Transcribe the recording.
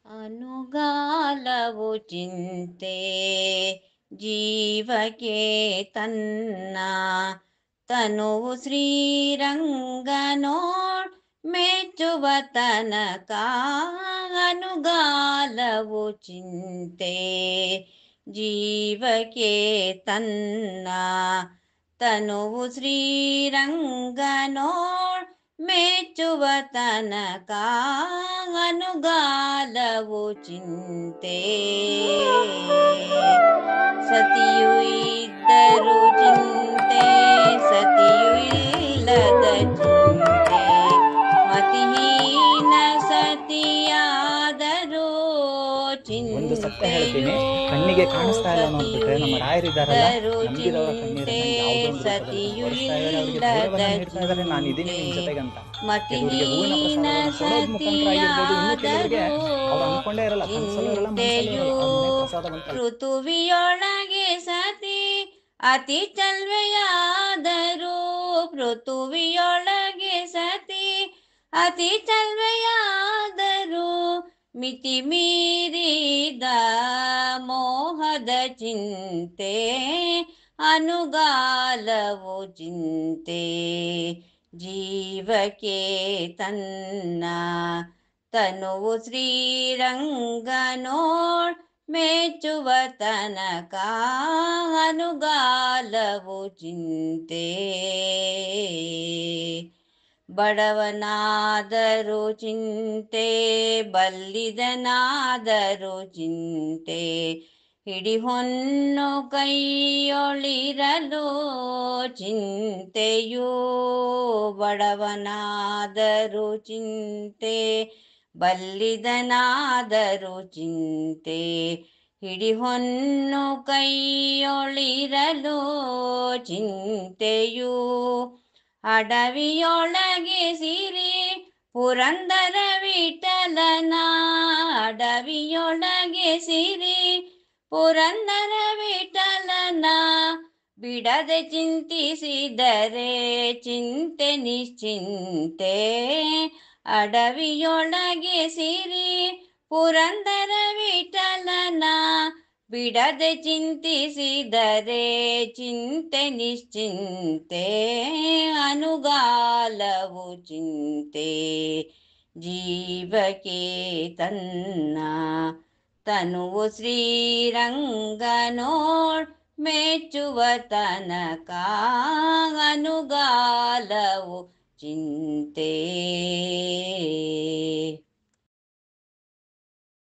ಅನುಗಾಲವು ಚಿಂತೆ ಜೀವಕ್ಕೆ ತನ್ನ ತನುವು ಶ್ರೀರಂಗನೋಳ್ ಮೆಚ್ಚುವ ತನಕ ಅನುಗಾಲವು ಚಿಂತೆ ಜೀವಕ್ಕೆ ತನ್ನ ತನುವು ಶ್ರೀರಂಗನೋಳ್ ಮೆಚ್ಚುವ ತನಕ ಅನುಗಾಲವು ಚಿಂತೆ ಸತಿಯು ಇದ್ದರೂ ಚಿಂತೆ ಸತಿಯು ಇಲ್ಲದ ಚಿಂತೆ ಮತಿಹೀನ ಸತಿಯಾದರೂ ಒಂದು ಸತ್ಯ ಹೇಳ್ತೀನಿ, ಕಣ್ಣಿಗೆ ಕಾಣಿಸ್ತಾ ಇಲ್ಲ ನೋಡ್ಬಿಟ್ರೆ ನಮ್ಮ ರಾಯರಿದ್ದಾರಲ್ಲ, ನಂಬಿದವರ ಕಣ್ಣೀರನ್ನ ಯಾವುದೋ ಒಂದು ರೂಪದಲ್ಲಿ ತೋರಿಸ್ತಾ ಇದ್ದಾರೆ, ಅವ್ರಿಗೆ ಧೈರ್ಯವನ್ನ ನೀಡ್ತಾ ಇದ್ದಾರೆ, ನಾನು ಇದೀನಿ ನಿಮ್ ಜೊತೆಗಂತ. ಕೆಲವರಿಗೆ ಹೂವಿನ ಪ್ರಸಾದವನ್ನು ಕೊಡೋದ್ ಮುಖಾಂತರ ಆಗಿರ್ಬೋದು, ಇನ್ನು ಕೆಲವರಿಗೆ ಅವ್ರು ಅನ್ಕೊಂಡೇ ಇರಲ್ಲ, ಕನಸಲ್ಲೂ ಇರಲ್ಲ, ಮನಸ್ಸಲ್ಲೂ ಇರಲ್ಲ, ಅವ್ರ ಮನೆ ಪ್ರಸಾದ ಬಂತಲ್ಲ. ಪೃಥುವಿಯೊಳಗೆ ಸತಿ ಅತಿ ಚಲ್ವೆಯಾದರೂ ಪೃಥುವಿಯೊಳಗೆ ಸತಿ ಅತಿ ಚಲ್ವೆಯಾದರೂ ಮಿತಿ ಮೀರಿದ ಮೋಹದ ಚಿಂತೆ ಅನುಗಾಲವು ಚಿಂತೆ ಜೀವಕ್ಕೆ ತನ್ನ ತನುವು ಶ್ರೀರಂಗನೋಳ್ ಮೆಚ್ಚುವ ತನಕ ಅನುಗಾಲವು ಚಿಂತೆ ಬಡವನಾದರೂ ಚಿಂತೆ ಬಲ್ಲಿದನಾದರೂ ಚಿಂತೆ ಹಿಡಿಹೊನ್ನು ಕೈಯೊಳಿರಲು ಚಿಂತೆಯೂ ಬಡವನಾದರೂ ಚಿಂತೆ ಬಲ್ಲಿದನಾದರೂ ಚಿಂತೆ ಹಿಡಿಹೊನ್ನು ಕೈಯೊಳಿರಲು ಚಿಂತೆಯೂ ಅಡವಿಯೊಳಗೆ ಸಿರಿ ಪುರಂದರ ವಿಠಲನ ಅಡವಿಯೊಳಗೆ ಸಿರಿ ಪುರಂದರ ವಿಠಲನ ಬಿಡದೆ ಚಿಂತಿಸಿದರೆ ಚಿಂತೆ ನಿಶ್ಚಿಂತೆ ಅಡವಿಯೊಳಗೆ ಸಿರಿ ಪುರಂದರ ವಿಠಲನ ಬಿಡದೆ ಚಿಂತಿಸಿದರೆ ಚಿಂತೆ ನಿಶ್ಚಿಂತೆ ಅನುಗಾಲವು ಚಿಂತೆ ಜೀವಕ್ಕೆ ತನ್ನ ತನುವು ಶ್ರೀರಂಗನೋಳ್ ಮೆಚ್ಚುವ ತನಕ ಅನುಗಾಲವು ಚಿಂತೆ.